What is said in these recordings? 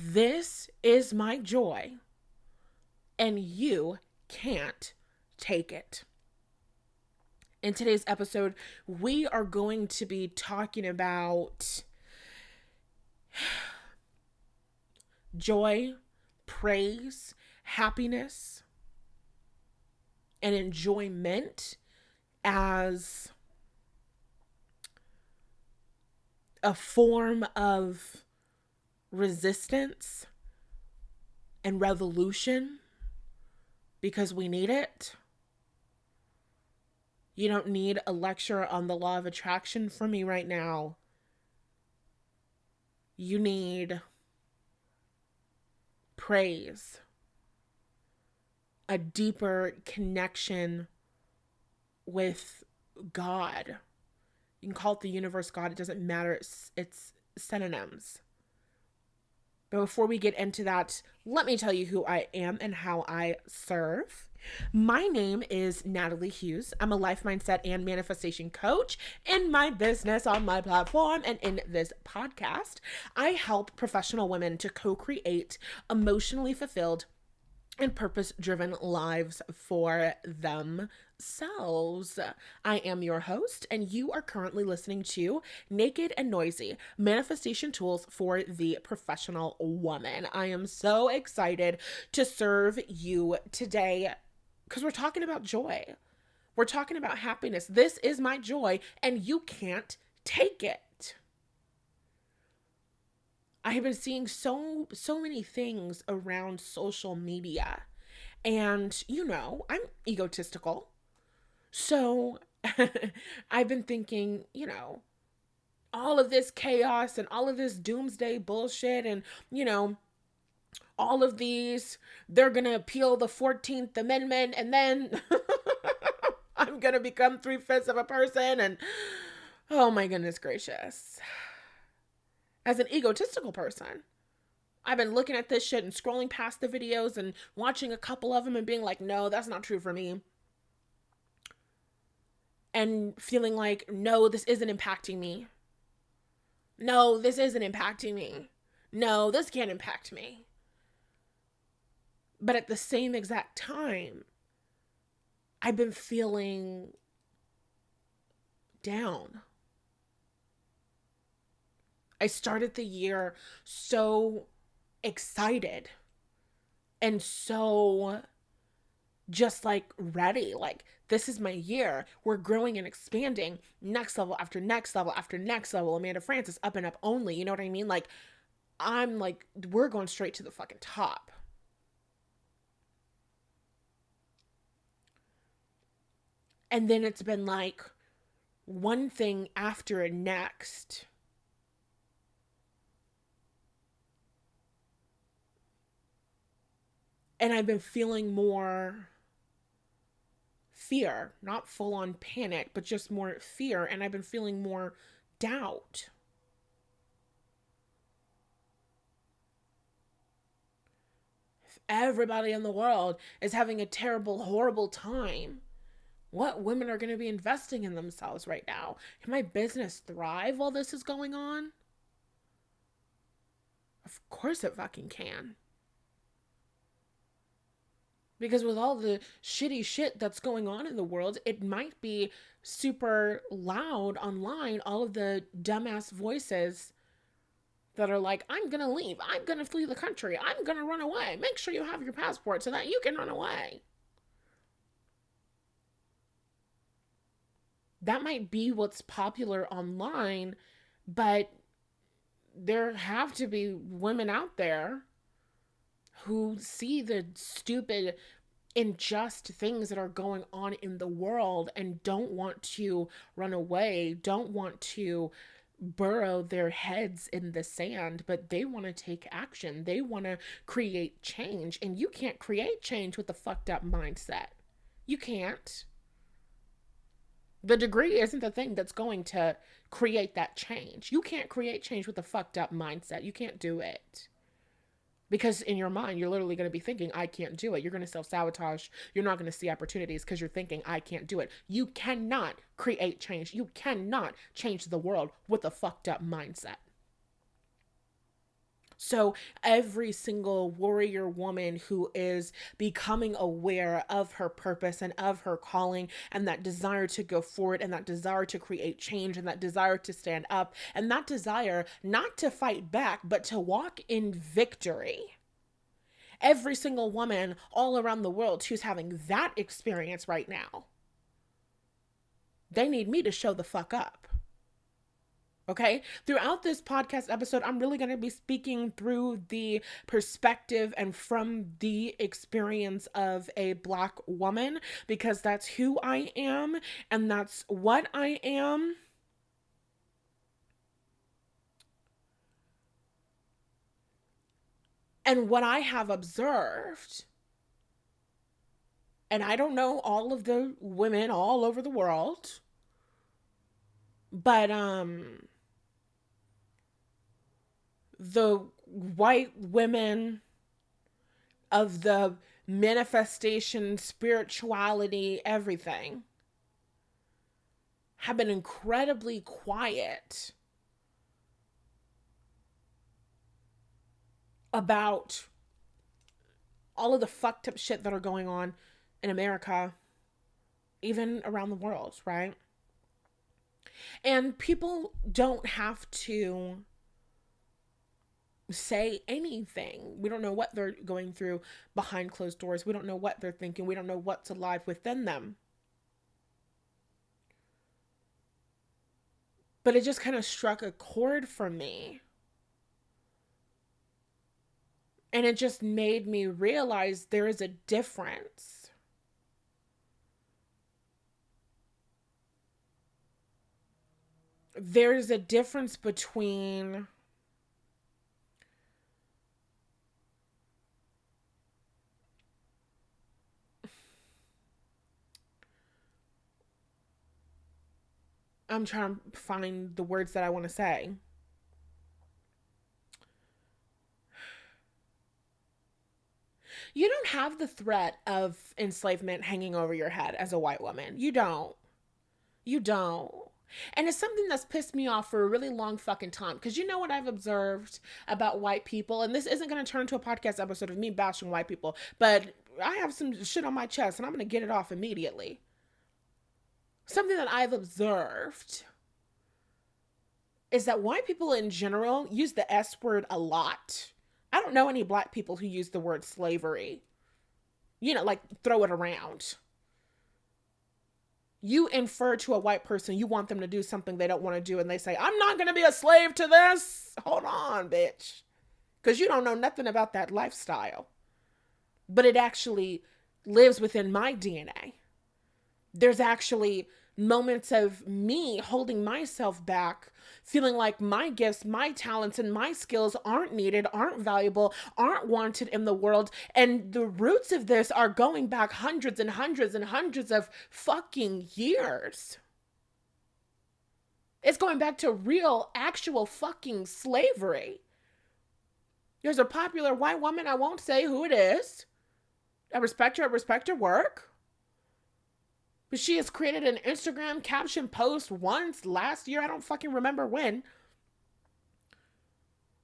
This is my joy, and you can't take it. In today's episode, we are going to be talking about joy, praise, happiness, and enjoyment as a form of resistance and revolution because we need it. You don't need a lecture on the law of attraction from me right now. You need praise, a deeper connection with God. You can call it the universe, God, it doesn't matter. It's synonyms. But before we get into that, let me tell you who I am and how I serve. My name is Natalie Hughes. I'm a life mindset and manifestation coach. In my business, on my platform, and in this podcast, I help professional women to co-create emotionally fulfilled and purpose-driven lives for themselves. I am your host, and you are currently listening to Naked and Noisy, Manifestation Tools for the Professional Woman. I am so excited to serve you today because we're talking about joy. We're talking about happiness. This is my joy, and you can't take it. I have been seeing so many things around social media. And, I'm egotistical. So I've been thinking, all of this chaos and all of this doomsday bullshit and, all of these, they're going to appeal the 14th Amendment and then I'm going to become 3/5 of a person. And oh my goodness gracious. As an egotistical person, I've been looking at this shit and scrolling past the videos and watching a couple of them and being like, no, that's not true for me. And feeling like, no, this isn't impacting me. No, this isn't impacting me. No, this can't impact me. But at the same exact time, I've been feeling down. I started the year so excited and so just like ready. Like, this is my year. We're growing and expanding. Next level after next level after next level. Amanda Francis, up and up only. You know what I mean? Like, I'm like, we're going straight to the fucking top. And then it's been like one thing after next. And I've been feeling more fear, not full on panic, but just more fear. And I've been feeling more doubt. If everybody in the world is having a terrible, horrible time, what women are going to be investing in themselves right now? Can my business thrive while this is going on? Of course it fucking can. Because with all the shitty shit that's going on in the world, it might be super loud online, all of the dumbass voices that are like, I'm going to leave. I'm going to flee the country. I'm going to run away. Make sure you have your passport so that you can run away. That might be what's popular online, but there have to be women out there who see the stupid, unjust things that are going on in the world and don't want to run away, don't want to burrow their heads in the sand, but they want to take action. They want to create change. And you can't create change with a fucked up mindset. You can't. The degree isn't the thing that's going to create that change. You can't create change with a fucked up mindset. You can't do it. Because in your mind, you're literally going to be thinking, I can't do it. You're going to self-sabotage. You're not going to see opportunities because you're thinking, I can't do it. You cannot create change. You cannot change the world with a fucked up mindset. So every single warrior woman who is becoming aware of her purpose and of her calling and that desire to go forward and that desire to create change and that desire to stand up and that desire not to fight back but to walk in victory. Every single woman all around the world who's having that experience right now, they need me to show the fuck up. Okay? Throughout this podcast episode, I'm really going to be speaking through the perspective and from the experience of a Black woman because that's who I am and that's what I am. And what I have observed, and I don't know all of the women all over the world, but the white women of the manifestation, spirituality, everything have been incredibly quiet about all of the fucked up shit that are going on in America, even around the world, right? And people don't have to say anything. We don't know what they're going through behind closed doors. We don't know what they're thinking. We don't know what's alive within them. But it just kind of struck a chord for me. And it just made me realize there is a difference. There's a difference between I'm trying to find the words that I want to say. You don't have the threat of enslavement hanging over your head as a white woman. You don't. You don't. And it's something that's pissed me off for a really long fucking time. Because you know what I've observed about white people? And this isn't going to turn into a podcast episode of me bashing white people. But I have some shit on my chest and I'm going to get it off immediately. Something that I've observed is that white people in general use the S word a lot. I don't know any Black people who use the word slavery. You know, like throw it around. You infer to a white person, you want them to do something they don't want to do, and they say, I'm not going to be a slave to this. Hold on, bitch. Because you don't know nothing about that lifestyle. But it actually lives within my DNA. There's actually moments of me holding myself back, feeling like my gifts, my talents, and my skills aren't needed, aren't valuable, aren't wanted in the world. And the roots of this are going back hundreds and hundreds and hundreds of fucking years. It's going back to real, actual fucking slavery. There's a popular white woman, I won't say who it is. I respect her work. But she has created an Instagram caption post once last year. I don't fucking remember when.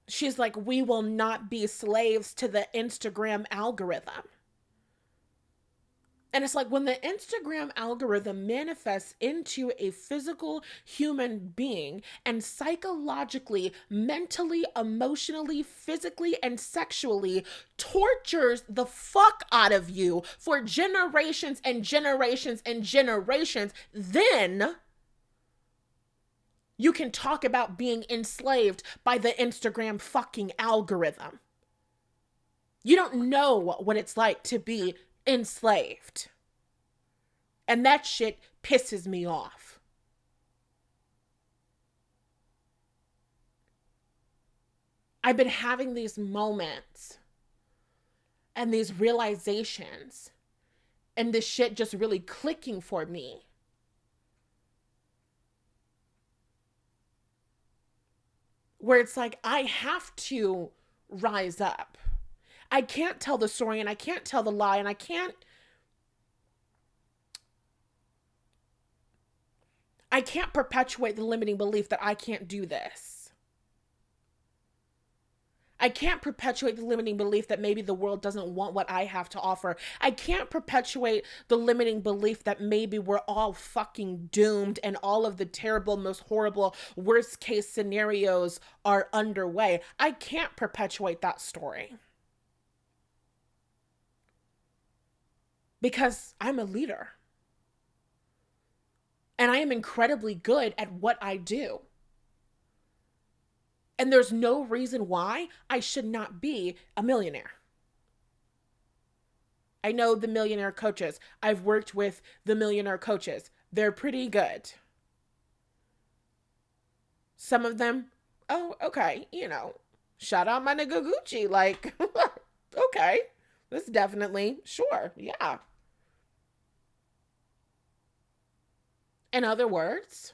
She's like, we will not be slaves to the Instagram algorithm. And it's like when the Instagram algorithm manifests into a physical human being and psychologically, mentally, emotionally, physically, and sexually tortures the fuck out of you for generations and generations and generations, then you can talk about being enslaved by the Instagram fucking algorithm. You don't know what it's like to be enslaved. And that shit pisses me off. I've been having these moments and these realizations and this shit just really clicking for me. Where it's like, I have to rise up. I can't tell the story and I can't tell the lie and I can't perpetuate the limiting belief that I can't do this. I can't perpetuate the limiting belief that maybe the world doesn't want what I have to offer. I can't perpetuate the limiting belief that maybe we're all fucking doomed and all of the terrible, most horrible, worst case scenarios are underway. I can't perpetuate that story. Because I'm a leader. And I am incredibly good at what I do. And there's no reason why I should not be a millionaire. I know the millionaire coaches. I've worked with the millionaire coaches. They're pretty good. Some of them, oh, okay, shout out my nigga Gucci. Like, okay, this definitely, sure, yeah. In other words,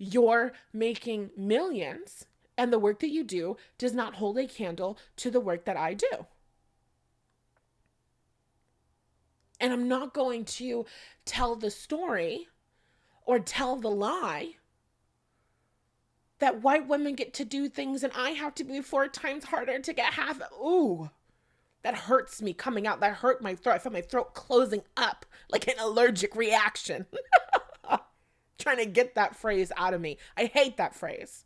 you're making millions, and the work that you do does not hold a candle to the work that I do. And I'm not going to tell the story or tell the lie that white women get to do things and I have to be 4 times harder to get half. Ooh, that hurts me coming out. That hurt my throat. I felt my throat closing up like an allergic reaction. Trying to get that phrase out of me. I hate that phrase.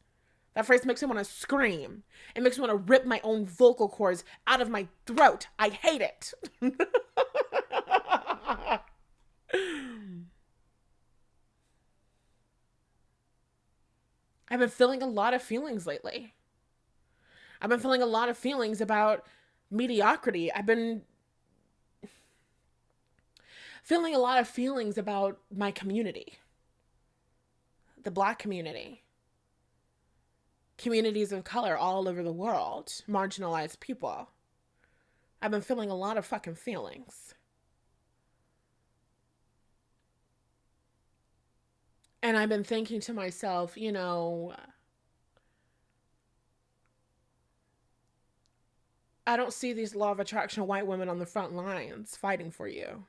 That phrase makes me want to scream. It makes me want to rip my own vocal cords out of my throat. I hate it. I've been feeling a lot of feelings lately. I've been feeling a lot of feelings about mediocrity. I've been feeling a lot of feelings about my community. The Black community, communities of color all over the world, marginalized people. I've been feeling a lot of fucking feelings. And I've been thinking to myself, I don't see these law of attraction white women on the front lines fighting for you.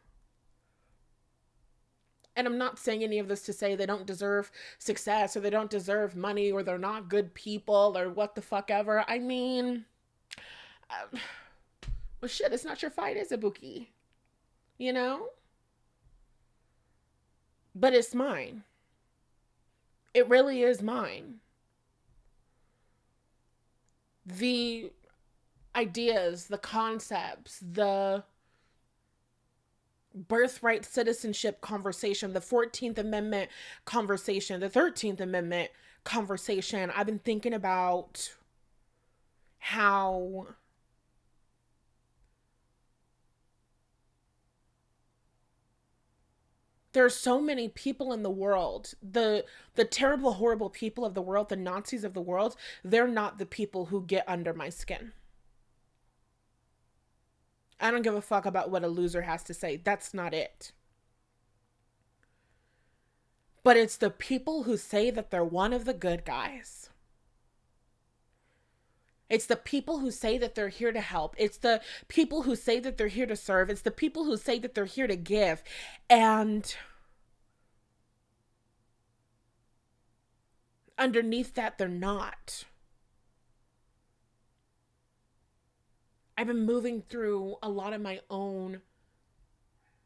And I'm not saying any of this to say they don't deserve success or they don't deserve money or they're not good people or what the fuck ever. I mean, well, shit, it's not your fight, is it, Bookie? But it's mine. It really is mine. The ideas, the concepts, the birthright citizenship conversation, the 14th Amendment conversation, the 13th Amendment conversation. I've been thinking about how there are so many people in the world, the terrible, horrible people of the world, the Nazis of the world, they're not the people who get under my skin. I don't give a fuck about what a loser has to say. That's not it. But it's the people who say that they're one of the good guys. It's the people who say that they're here to help. It's the people who say that they're here to serve. It's the people who say that they're here to give. And underneath that, they're not. I've been moving through a lot of my own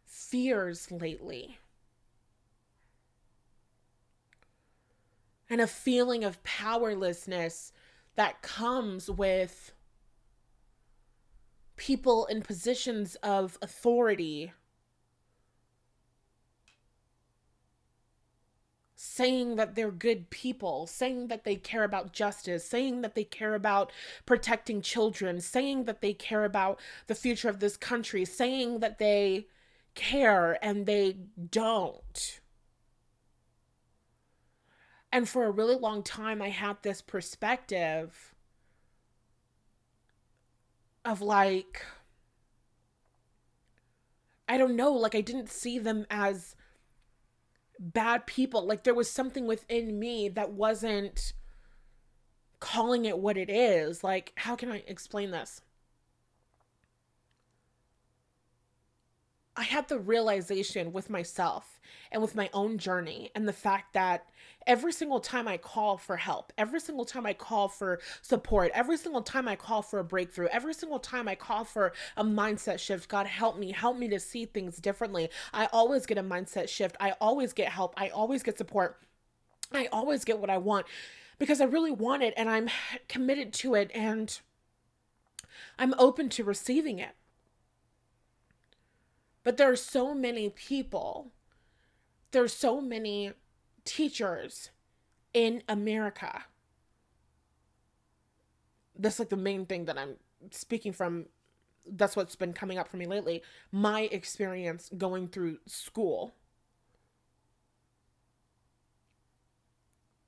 fears lately. And a feeling of powerlessness that comes with people in positions of authority saying that they're good people, saying that they care about justice, saying that they care about protecting children, saying that they care about the future of this country, saying that they care and they don't. And for a really long time, I had this perspective of like, I don't know, like I didn't see them as bad people. Like there was something within me that wasn't calling it what it is. Like, how can I explain this? I had the realization with myself and with my own journey, and the fact that every single time I call for help, every single time I call for support, every single time I call for a breakthrough, every single time I call for a mindset shift, God help me to see things differently. I always get a mindset shift. I always get help. I always get support. I always get what I want because I really want it and I'm committed to it and I'm open to receiving it. But there are so many people, there's so many teachers in America. That's like the main thing that I'm speaking from. That's what's been coming up for me lately. My experience going through school.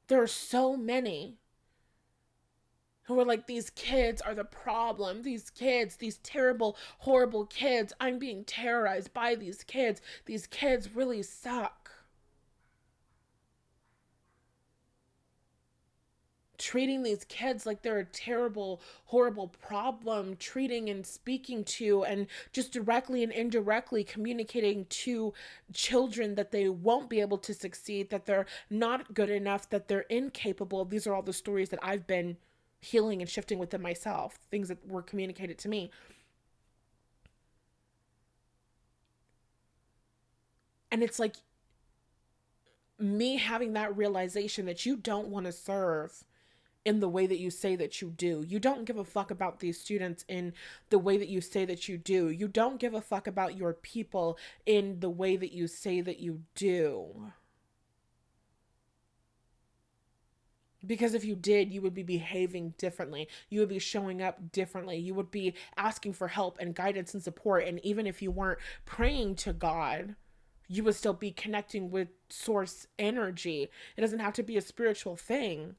There are so many who are like, these kids are the problem. These kids, these terrible, horrible kids. I'm being terrorized by these kids. These kids really suck. Treating these kids like they're a terrible, horrible problem, treating and speaking to and just directly and indirectly communicating to children that they won't be able to succeed, that they're not good enough, that they're incapable. These are all the stories that I've been healing and shifting within myself, things that were communicated to me. And it's like me having that realization that you don't want to serve in the way that you say that you do. You don't give a fuck about these students in the way that you say that you do. You don't give a fuck about your people in the way that you say that you do. Because if you did, you would be behaving differently. You would be showing up differently. You would be asking for help and guidance and support. And even if you weren't praying to God, you would still be connecting with source energy. It doesn't have to be a spiritual thing.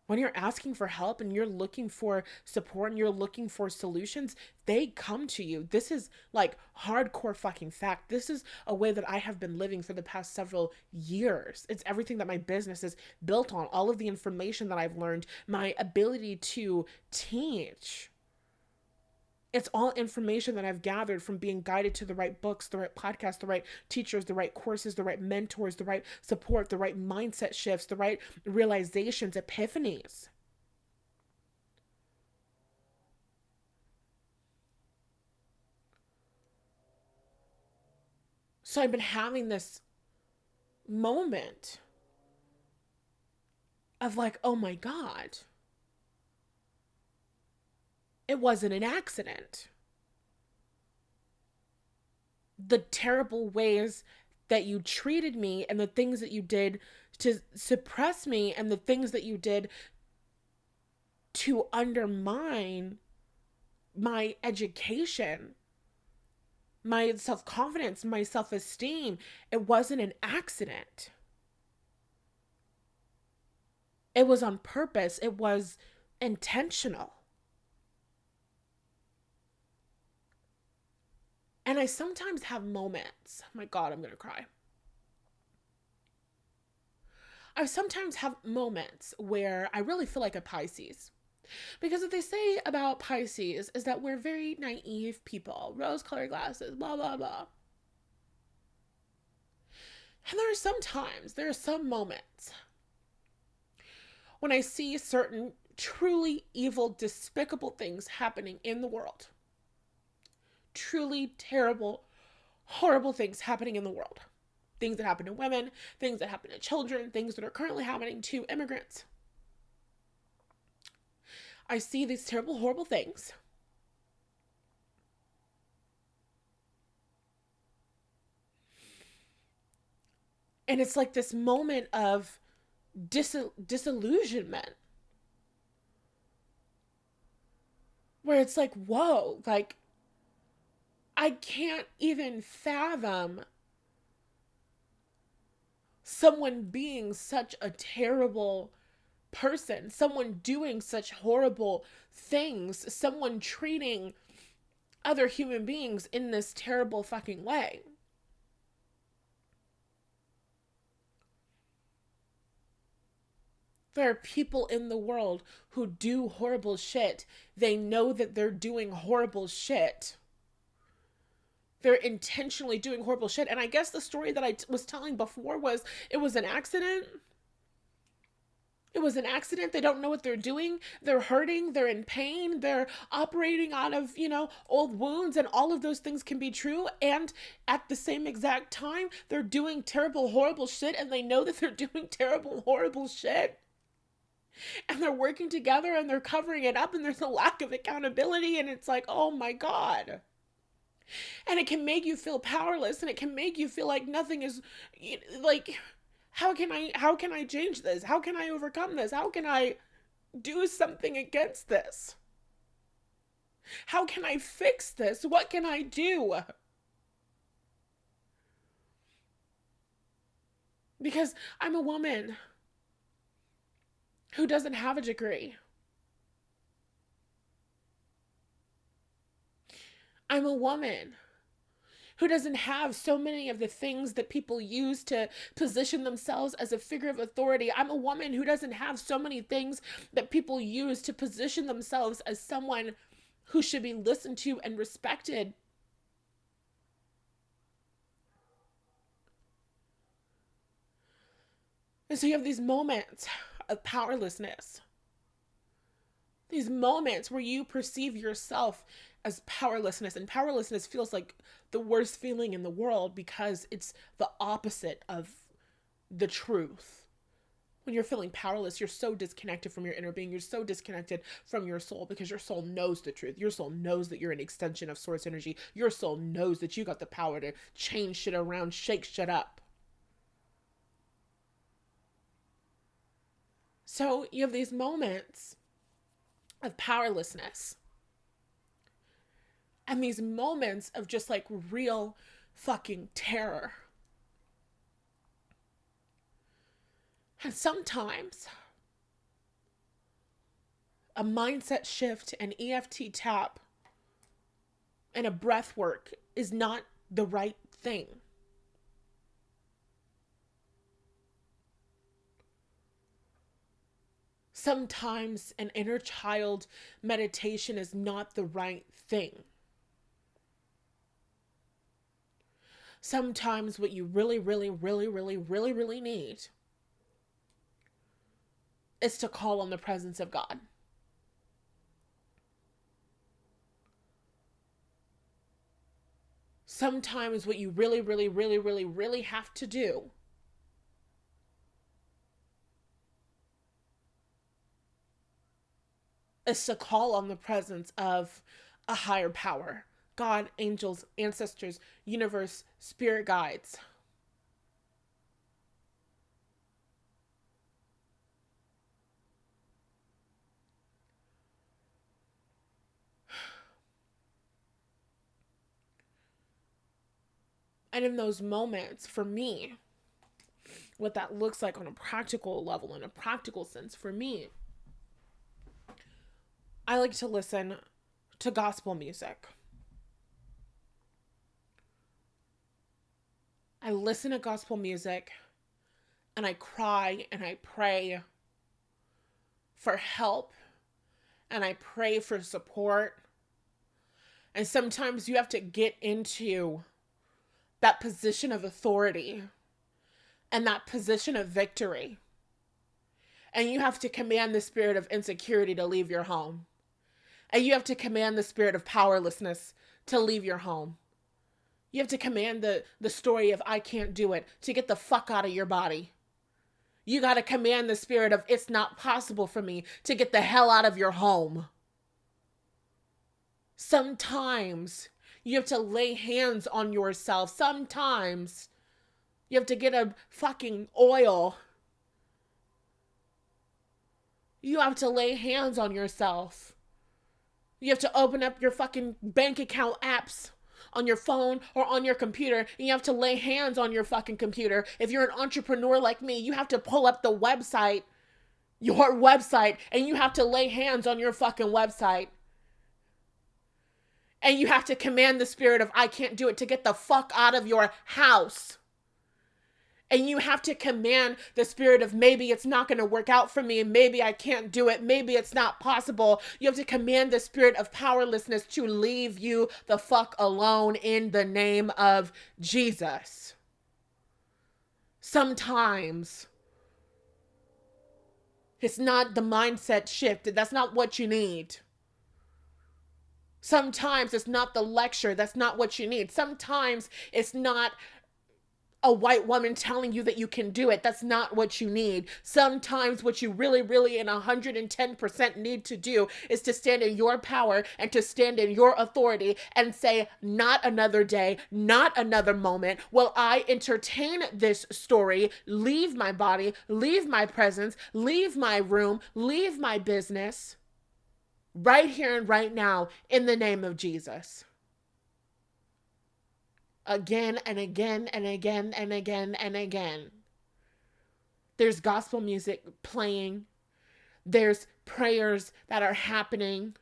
When you're asking for help and you're looking for support and you're looking for solutions, they come to you. This is like hardcore fucking fact. This is a way that I have been living for the past several years. It's everything that my business is built on, all of the information that I've learned, my ability to teach. It's all information that I've gathered from being guided to the right books, the right podcasts, the right teachers, the right courses, the right mentors, the right support, the right mindset shifts, the right realizations, epiphanies. So I've been having this moment of like, oh my God, it wasn't an accident. The terrible ways that you treated me and the things that you did to suppress me and the things that you did to undermine my education, my self-confidence, my self-esteem, it wasn't an accident. It was on purpose. It was intentional. And I sometimes have moments, oh my God, I'm going to cry. I sometimes have moments where I really feel like a Pisces. Because what they say about Pisces is that we're very naive people, rose-colored glasses, blah, blah, blah. And there are some moments when I see certain truly evil, despicable things happening in the world. Truly terrible, horrible things happening in the world. Things that happen to women, things that happen to children, things that are currently happening to immigrants. I see these terrible, horrible things. And it's like this moment of disillusionment. Where it's like, whoa, like, I can't even fathom someone being such a terrible person, someone doing such horrible things, someone treating other human beings in this terrible fucking way. There are people in the world who do horrible shit. They know that they're doing horrible shit. They're intentionally doing horrible shit. And I guess the story that I was telling before was it was an accident. It was an accident. They don't know what they're doing. They're hurting. They're in pain. They're operating out of, old wounds, and all of those things can be true. And at the same exact time, they're doing terrible, horrible shit, and they know that they're doing terrible, horrible shit. And they're working together and they're covering it up, and there's a lack of accountability. And it's like, oh my God. And it can make you feel powerless, and it can make you feel like nothing is like, how can I change this? How can I overcome this? How can I do something against this? How can I fix this? What can I do? Because I'm a woman who doesn't have a degree. I'm a woman who doesn't have so many of the things that people use to position themselves as a figure of authority. I'm a woman who doesn't have so many things that people use to position themselves as someone who should be listened to and respected. And so you have these moments of powerlessness. These moments where you perceive yourself as powerlessness, and powerlessness feels like the worst feeling in the world because it's the opposite of the truth. When you're feeling powerless, you're so disconnected from your inner being. You're so disconnected from your soul because your soul knows the truth. Your soul knows that you're an extension of source energy. Your soul knows that you got the power to change shit around, shake shit up. So you have these moments of powerlessness. And these moments of just like real fucking terror. And sometimes a mindset shift, an EFT tap, and a breath work is not the right thing. Sometimes an inner child meditation is not the right thing. Sometimes what you really, really, really, really, really, really need is to call on the presence of God. Sometimes what you really, really, really, really, really have to do is to call on the presence of a higher power. God, angels, ancestors, universe, spirit guides. And in those moments, for me, what that looks like on a practical level, in a practical sense, for me, I like to listen to gospel music. I listen to gospel music and I cry and I pray for help and I pray for support. And sometimes you have to get into that position of authority and that position of victory. And you have to command the spirit of insecurity to leave your home. And you have to command the spirit of powerlessness to leave your home. You have to command the story of I can't do it to get the fuck out of your body. You got to command the spirit of it's not possible for me to get the hell out of your home. Sometimes you have to lay hands on yourself. Sometimes you have to get a fucking oil. You have to lay hands on yourself. You have to open up your fucking bank account apps on your phone or on your computer, and you have to lay hands on your fucking computer. If you're an entrepreneur like me, you have to pull up the website, your website, and you have to lay hands on your fucking website. And you have to command the spirit of I can't do it to get the fuck out of your house. And you have to command the spirit of maybe it's not going to work out for me. Maybe I can't do it. Maybe it's not possible. You have to command the spirit of powerlessness to leave you the fuck alone in the name of Jesus. Sometimes it's not the mindset shift. That's not what you need. Sometimes it's not the lecture. That's not what you need. Sometimes it's not a white woman telling you that you can do it. That's not what you need. Sometimes what you really, really, and 110% need to do is to stand in your power and to stand in your authority and say, not another day, not another moment will I entertain this story, leave my body, leave my presence, leave my room, leave my business, right here and right now, in the name of Jesus. Again and again and again and again and again. There's gospel music playing. There's prayers that are happening.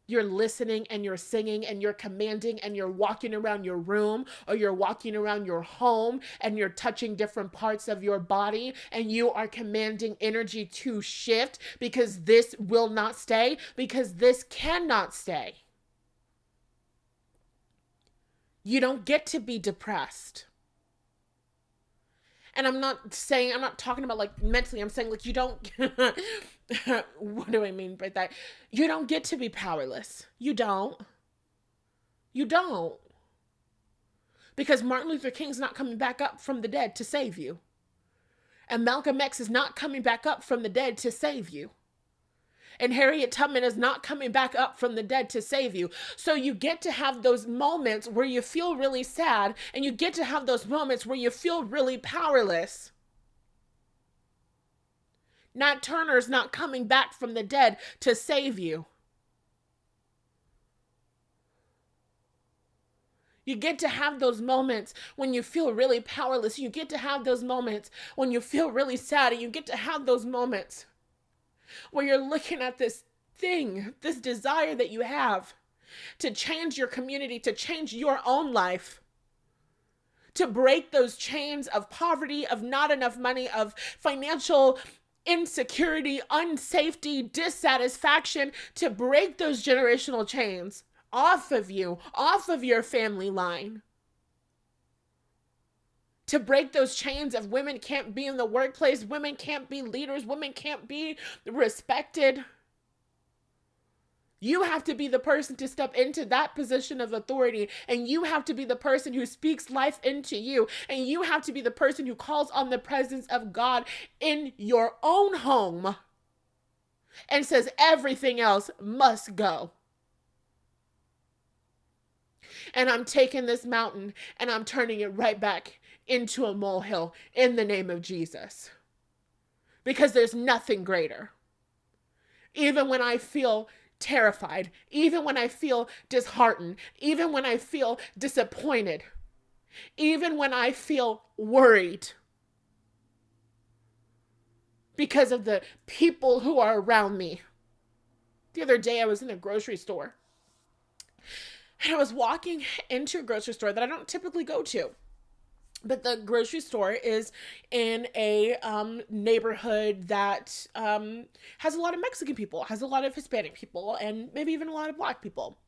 You're listening and you're singing and you're commanding and you're walking around your room or you're walking around your home and you're touching different parts of your body and you are commanding energy to shift, because this will not stay, because this cannot stay. You don't get to be depressed. And I'm not talking about like mentally. I'm saying like you don't, what do I mean by that? You don't get to be powerless. You don't. You don't. Because Martin Luther King's not coming back up from the dead to save you. And Malcolm X is not coming back up from the dead to save you. And Harriet Tubman is not coming back up from the dead to save you. So you get to have those moments where you feel really sad, and you get to have those moments where you feel really powerless. Nat Turner's not coming back from the dead to save you. You get to have those moments when you feel really powerless. You get to have those moments when you feel really sad, and you get to have those moments where you're looking at this thing, this desire that you have to change your community, to change your own life, to break those chains of poverty, of not enough money, of financial insecurity, unsafety, dissatisfaction, to break those generational chains off of you, off of your family line. To break those chains of women can't be in the workplace, women can't be leaders, women can't be respected. You have to be the person to step into that position of authority, and you have to be the person who speaks life into you, and you have to be the person who calls on the presence of God in your own home and says everything else must go. And I'm taking this mountain and I'm turning it right back into a molehill in the name of Jesus. Because there's nothing greater. Even when I feel terrified, even when I feel disheartened, even when I feel disappointed, even when I feel worried because of the people who are around me. The other day I was in a grocery store and I was walking into a grocery store that I don't typically go to. But the grocery store is in a neighborhood that has a lot of Mexican people, has a lot of Hispanic people, and maybe even a lot of Black people.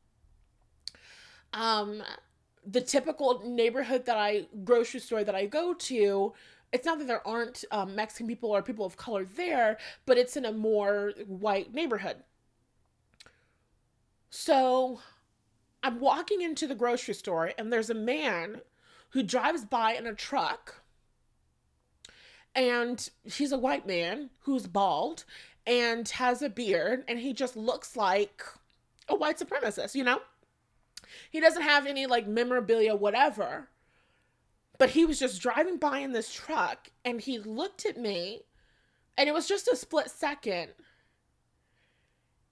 The typical neighborhood grocery store that I go to, it's not that there aren't Mexican people or people of color there, but it's in a more white neighborhood. So I'm walking into the grocery store and there's a man who drives by in a truck, and he's a white man who's bald and has a beard, and he just looks like a white supremacist, you know? He doesn't have any like memorabilia, whatever, but he was just driving by in this truck and he looked at me, and it was just a split second,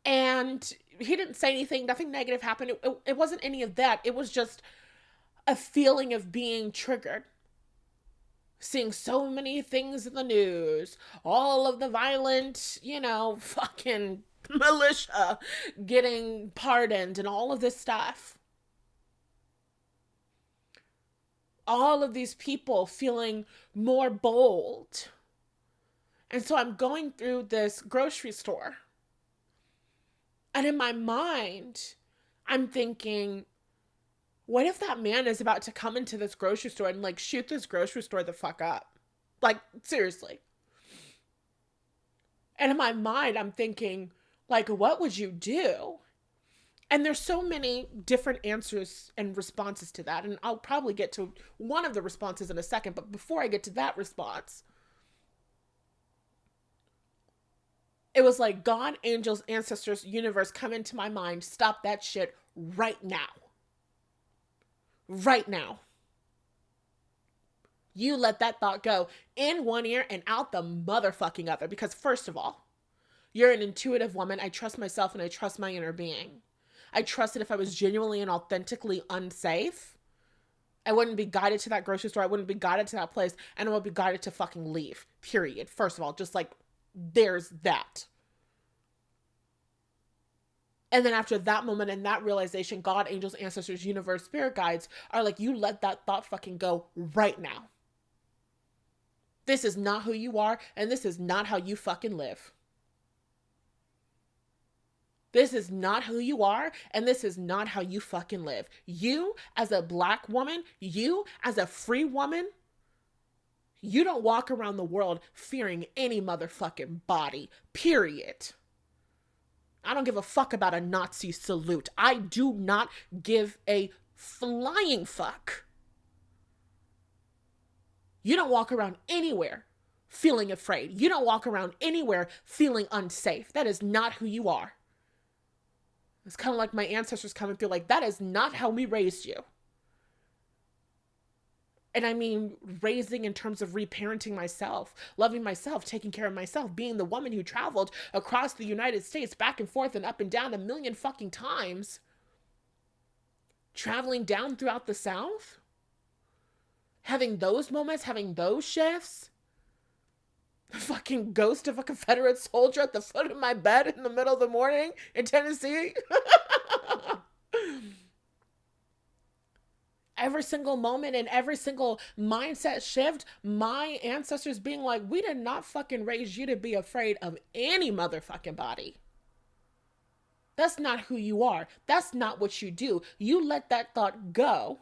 and he didn't say anything, nothing negative happened. It wasn't any of that. It was just a feeling of being triggered. Seeing so many things in the news, all of the violent, fucking militia getting pardoned and all of this stuff. all of these people feeling more bold. And so I'm going through this grocery store. And in my mind, I'm thinking, what if that man is about to come into this grocery store and like shoot this grocery store the fuck up? Like, seriously. And in my mind, I'm thinking, like, what would you do? And there's so many different answers and responses to that. And I'll probably get to one of the responses in a second. But before I get to that response, it was like God, angels, ancestors, universe, come into my mind. Stop that shit right now. Right now. You let that thought go in one ear and out the motherfucking other. Because first of all, you're an intuitive woman. I trust myself and I trust my inner being. I trust that if I was genuinely and authentically unsafe, I wouldn't be guided to that grocery store. I wouldn't be guided to that place. And I would be guided to fucking leave. Period. First of all, just like, there's that. And then after that moment and that realization, God, angels, ancestors, universe, spirit guides are like, you let that thought fucking go right now. This is not who you are, and this is not how you fucking live. This is not who you are, and this is not how you fucking live. You, as a black woman, you, as a free woman, you don't walk around the world fearing any motherfucking body, period. I don't give a fuck about a Nazi salute. I do not give a flying fuck. You don't walk around anywhere feeling afraid. You don't walk around anywhere feeling unsafe. That is not who you are. It's kind of like my ancestors coming through, like, that is not how we raised you. And I mean, raising in terms of reparenting myself, loving myself, taking care of myself, being the woman who traveled across the United States back and forth and up and down a million fucking times. Traveling down throughout the South. Having those moments, having those shifts. The fucking ghost of a Confederate soldier at the foot of my bed in the middle of the morning in Tennessee. Every single moment and every single mindset shift, my ancestors being like, we did not fucking raise you to be afraid of any motherfucking body. That's not who you are. That's not what you do. You let that thought go.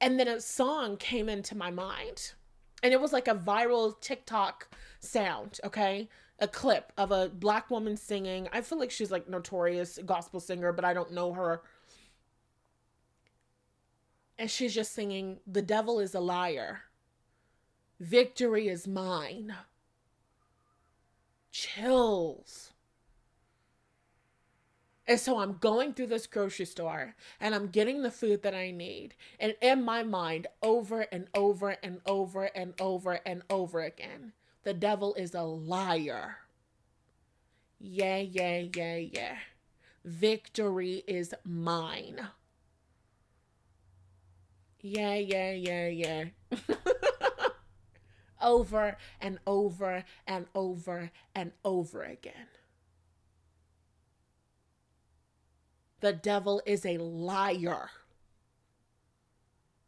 And then a song came into my mind. And it was like a viral TikTok sound, okay? A clip of a black woman singing. I feel like she's like notorious gospel singer, but I don't know her. And she's just singing, the devil is a liar. Victory is mine. Chills. And so I'm going through this grocery store and I'm getting the food that I need. And in my mind, over and over and over and over and over again, the devil is a liar. Yeah, yeah, yeah, yeah. Victory is mine. Yeah, yeah, yeah, yeah. Over and over and over and over again. The devil is a liar.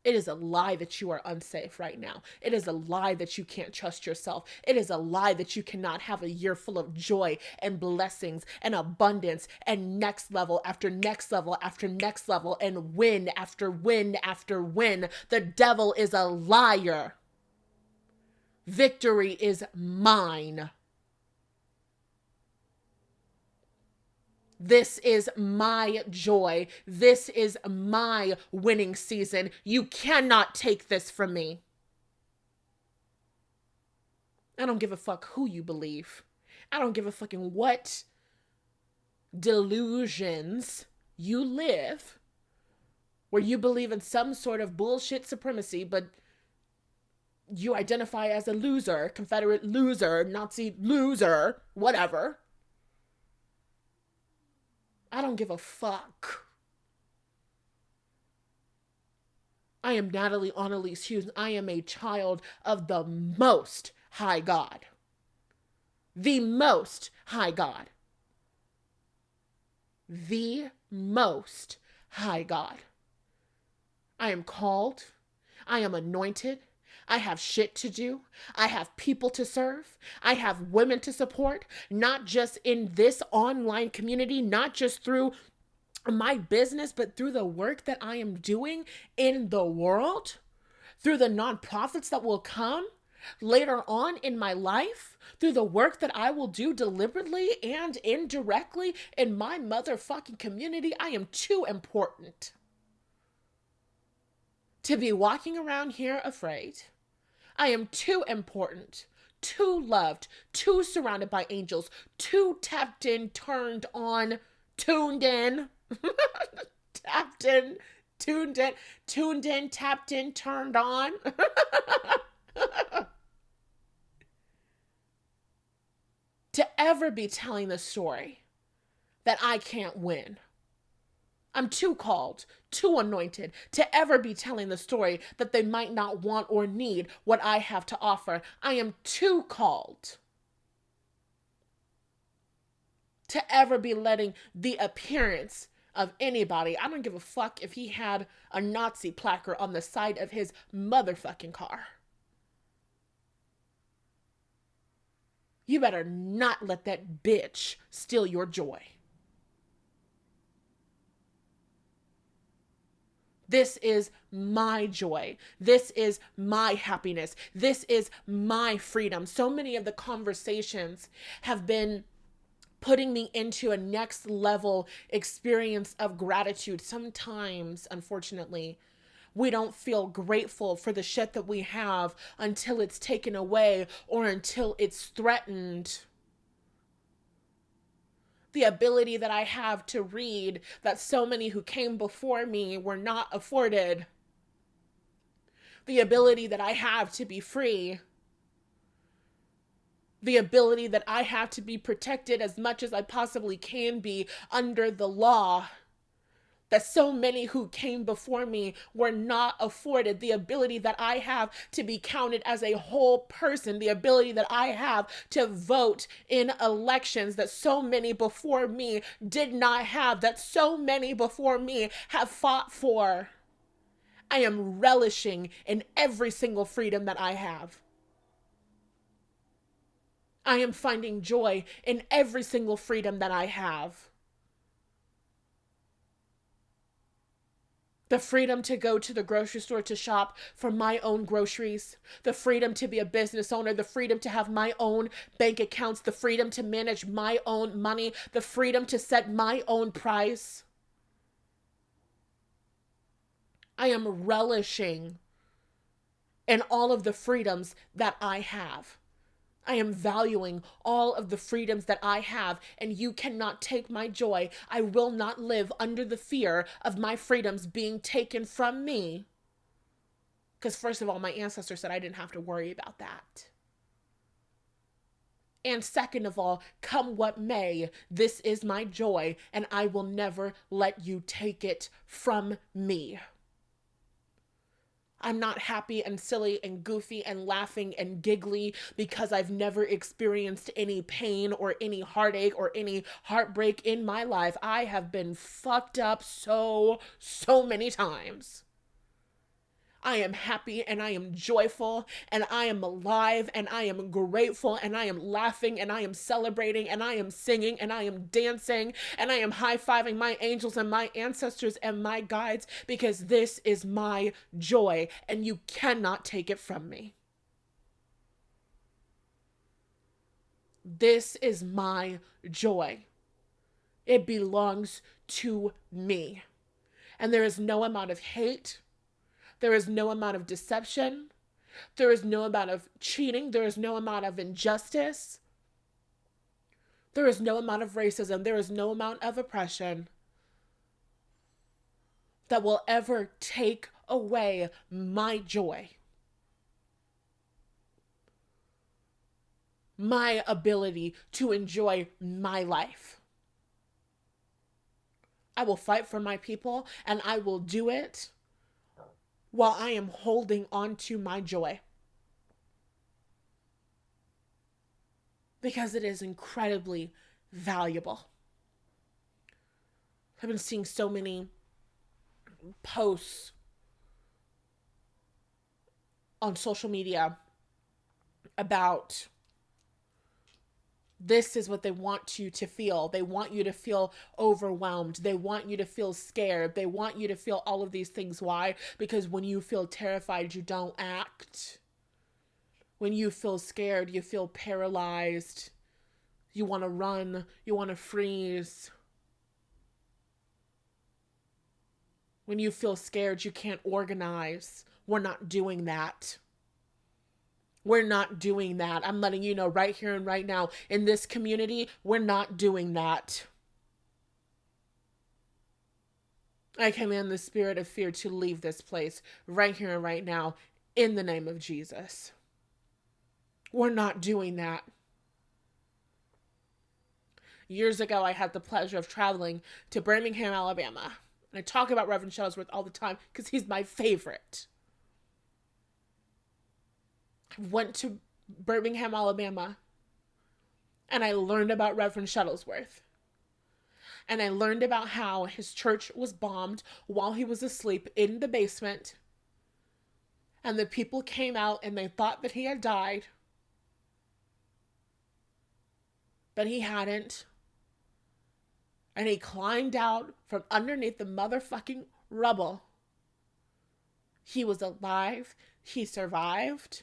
It is a lie that you are unsafe right now. It is a lie that you can't trust yourself. It is a lie that you cannot have a year full of joy and blessings and abundance and next level after next level after next level and win after win after win. The devil is a liar. Victory is mine. This is my joy. This is my winning season. You cannot take this from me. I don't give a fuck who you believe. I don't give a fucking what delusions you live where you believe in some sort of bullshit supremacy, but you identify as a loser, Confederate loser, Nazi loser, whatever. I don't give a fuck. I am Natalie Annalise Hughes. I am a child of the Most High God. The Most High God. The Most High God. I am called. I am anointed. I have shit to do. I have people to serve. I have women to support, not just in this online community, not just through my business, but through the work that I am doing in the world, through the nonprofits that will come later on in my life, through the work that I will do deliberately and indirectly in my motherfucking community. I am too important to be walking around here afraid. I am too important, too loved, too surrounded by angels, too tapped in, turned on, tuned in, tapped in, tuned in, tapped in, turned on. To ever be telling the story that I can't win. I'm too called, too anointed to ever be telling the story that they might not want or need what I have to offer. I am too called to ever be letting the appearance of anybody, I don't give a fuck if he had a Nazi placard on the side of his motherfucking car. You better not let that bitch steal your joy. This is my joy. This is my happiness. This is my freedom. So many of the conversations have been putting me into a next level experience of gratitude. Sometimes, unfortunately, we don't feel grateful for the shit that we have until it's taken away or until it's threatened. The ability that I have to read that so many who came before me were not afforded. The ability that I have to be free. The ability that I have to be protected as much as I possibly can be under the law. That so many who came before me were not afforded. The ability that I have to be counted as a whole person. The ability that I have to vote in elections that so many before me did not have. That so many before me have fought for. I am relishing in every single freedom that I have. I am finding joy in every single freedom that I have. The freedom to go to the grocery store to shop for my own groceries. The freedom to be a business owner. The freedom to have my own bank accounts. The freedom to manage my own money. The freedom to set my own price. I am relishing in all of the freedoms that I have. I am valuing all of the freedoms that I have, and you cannot take my joy. I will not live under the fear of my freedoms being taken from me. Because first of all, my ancestors said I didn't have to worry about that. And second of all, come what may, this is my joy, and I will never let you take it from me. I'm not happy and silly and goofy and laughing and giggly because I've never experienced any pain or any heartache or any heartbreak in my life. I have been fucked up so many times. I am happy and I am joyful and I am alive and I am grateful and I am laughing and I am celebrating and I am singing and I am dancing and I am high-fiving my angels and my ancestors and my guides because this is my joy and you cannot take it from me. This is my joy. It belongs to me. And there is no amount of hate. There is no amount of deception. There is no amount of cheating. There is no amount of injustice. There is no amount of racism. There is no amount of oppression that will ever take away my joy. My ability to enjoy my life. I will fight for my people and I will do it while I am holding on to my joy. Because it is incredibly valuable. I've been seeing so many posts on social media about this is what they want you to feel. They want you to feel overwhelmed. They want you to feel scared. They want you to feel all of these things. Why? Because when you feel terrified, you don't act. When you feel scared, you feel paralyzed. You want to run. You want to freeze. When you feel scared, you can't organize. We're not doing that. We're not doing that. I'm letting you know right here and right now. In this community, we're not doing that. I command the spirit of fear to leave this place right here and right now in the name of Jesus. We're not doing that. Years ago, I had the pleasure of traveling to Birmingham, Alabama. And I talk about Reverend Shuttlesworth all the time because he's my favorite. I went to Birmingham, Alabama, and I learned about Reverend Shuttlesworth. And I learned about how his church was bombed while he was asleep in the basement. And the people came out and they thought that he had died. But he hadn't. And he climbed out from underneath the motherfucking rubble. He was alive. He survived.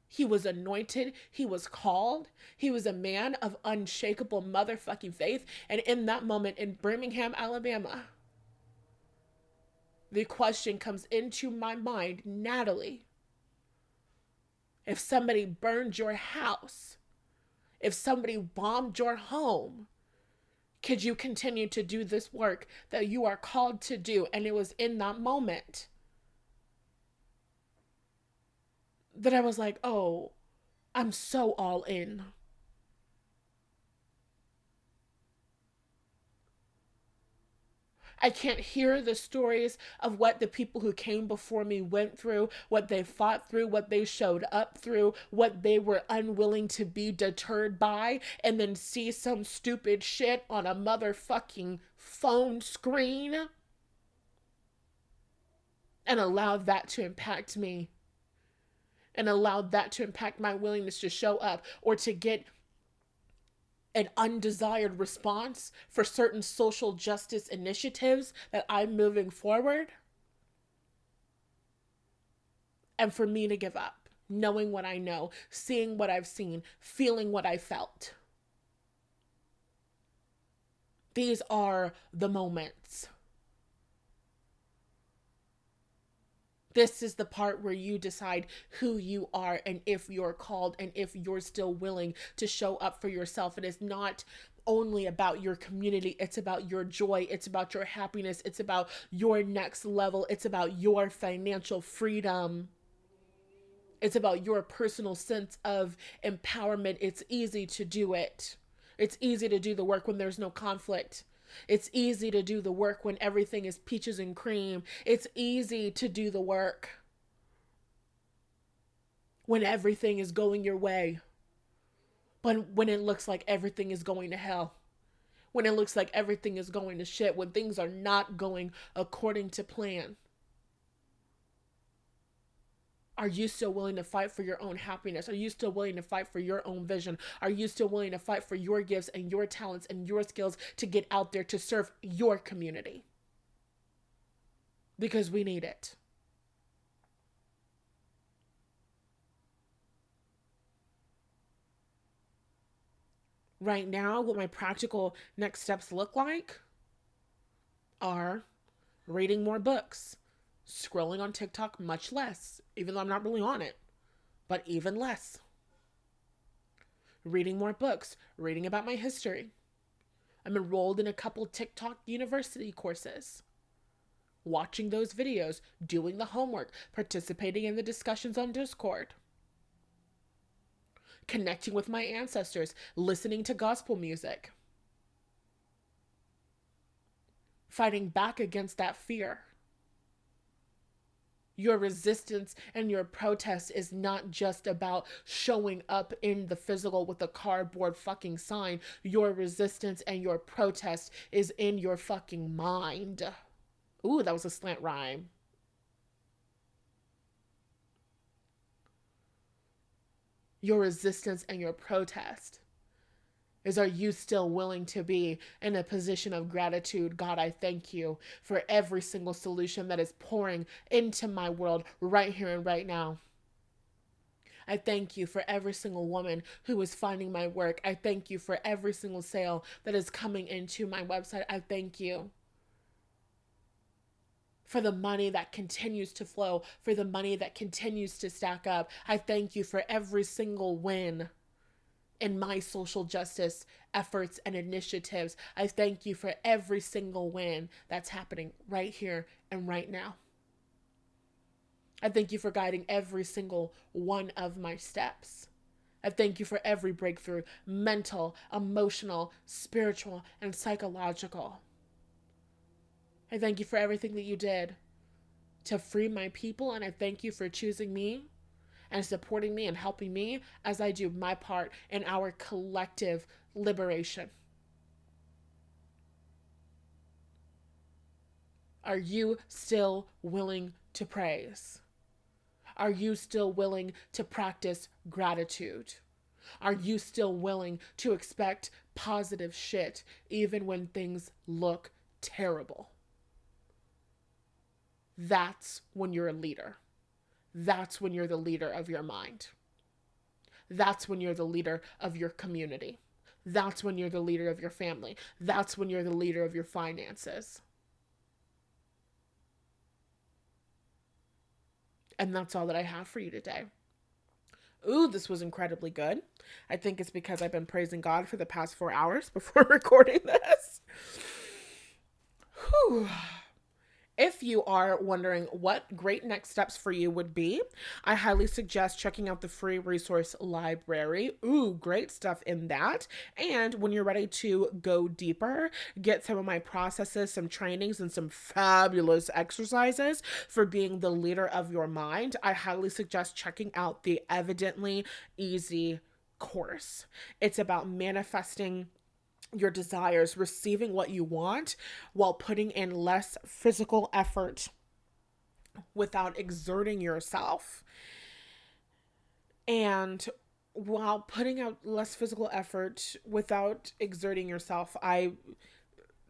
He was anointed. He was called. He was a man of unshakable motherfucking faith. And in that moment in Birmingham, Alabama, the question comes into my mind, Natalie, if somebody burned your house, if somebody bombed your home, could you continue to do this work that you are called to do? And it was in that moment that I was like, oh, I'm so all in. I can't hear the stories of what the people who came before me went through, what they fought through, what they showed up through, what they were unwilling to be deterred by, and then see some stupid shit on a motherfucking phone screen and allow that to impact me. And allowed that to impact my willingness to show up or to get an undesired response for certain social justice initiatives that I'm moving forward. And for me to give up, knowing what I know, seeing what I've seen, feeling what I felt. These are the moments. This is the part where you decide who you are and if you're called and if you're still willing to show up for yourself. It is not only about your community. It's about your joy. It's about your happiness. It's about your next level. It's about your financial freedom. It's about your personal sense of empowerment. It's easy to do it. It's easy to do the work when there's no conflict. It's easy to do the work when everything is peaches and cream. It's easy to do the work when everything is going your way. But when it looks like everything is going to hell. When it looks like everything is going to shit. When things are not going according to plan. Are you still willing to fight for your own happiness? Are you still willing to fight for your own vision? Are you still willing to fight for your gifts and your talents and your skills to get out there to serve your community? Because we need it. Right now, what my practical next steps look like are reading more books, scrolling on TikTok much less, even though I'm not really on it, but even less. Reading more books, reading about my history. I'm enrolled in a couple TikTok university courses. Watching those videos, doing the homework, participating in the discussions on Discord. Connecting with my ancestors, listening to gospel music. Fighting back against that fear. Your resistance and your protest is not just about showing up in the physical with a cardboard fucking sign. Your resistance and your protest is in your fucking mind. Ooh, that was a slant rhyme. your resistance and your protest is, are you still willing to be in a position of gratitude? God, I thank you for every single solution that is pouring into my world right here and right now. I thank you for every single woman who is finding my work. I thank you for every single sale that is coming into my website. I thank you for the money that continues to flow, for the money that continues to stack up. I thank you for every single win in my social justice efforts and initiatives. I thank you for every single win that's happening right here and right now. I thank you for guiding every single one of my steps. I thank you for every breakthrough, mental, emotional, spiritual, and psychological. I thank you for everything that you did to free my people, and I thank you for choosing me and supporting me and helping me as I do my part in our collective liberation. Are you still willing to praise? Are you still willing to practice gratitude? Are you still willing to expect positive shit even when things look terrible? That's when you're a leader. That's when you're the leader of your mind. That's when you're the leader of your community. That's when you're the leader of your family. That's when you're the leader of your finances. And that's all that I have for you today. Ooh, this was incredibly good. I think it's because I've been praising God for the past 4 hours before recording this. Whew. If you are wondering what great next steps for you would be, I highly suggest checking out the free resource library. Ooh, great stuff in that. And when you're ready to go deeper, get some of my processes, some trainings, and some fabulous exercises for being the leader of your mind, I highly suggest checking out the Evidently Easy course. It's about manifesting your desires, receiving what you want while putting in less physical effort without exerting yourself. And while putting out less physical effort without exerting yourself,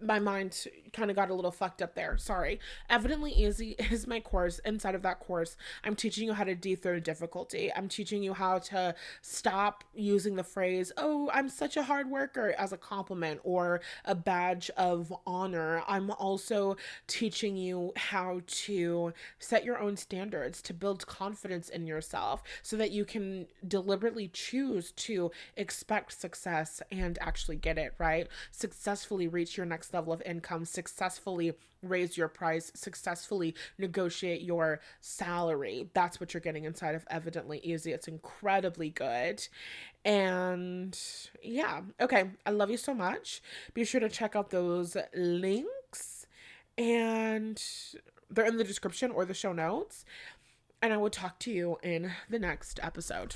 my mind kind of got a little fucked up there. Sorry. Evidently Easy is my course. Inside of that course, I'm teaching you how to dethrone difficulty. I'm teaching you how to stop using the phrase, oh, I'm such a hard worker, as a compliment or a badge of honor. I'm also teaching you how to set your own standards, to build confidence in yourself so that you can deliberately choose to expect success and actually get it, right? Successfully reach your next level of income, successfully raise your price, successfully negotiate your salary. That's what you're getting inside of Evidently Easy. It's incredibly good. And yeah, okay. I love you so much. Be sure to check out those links, and they're in the description or the show notes. And I will talk to you in the next episode.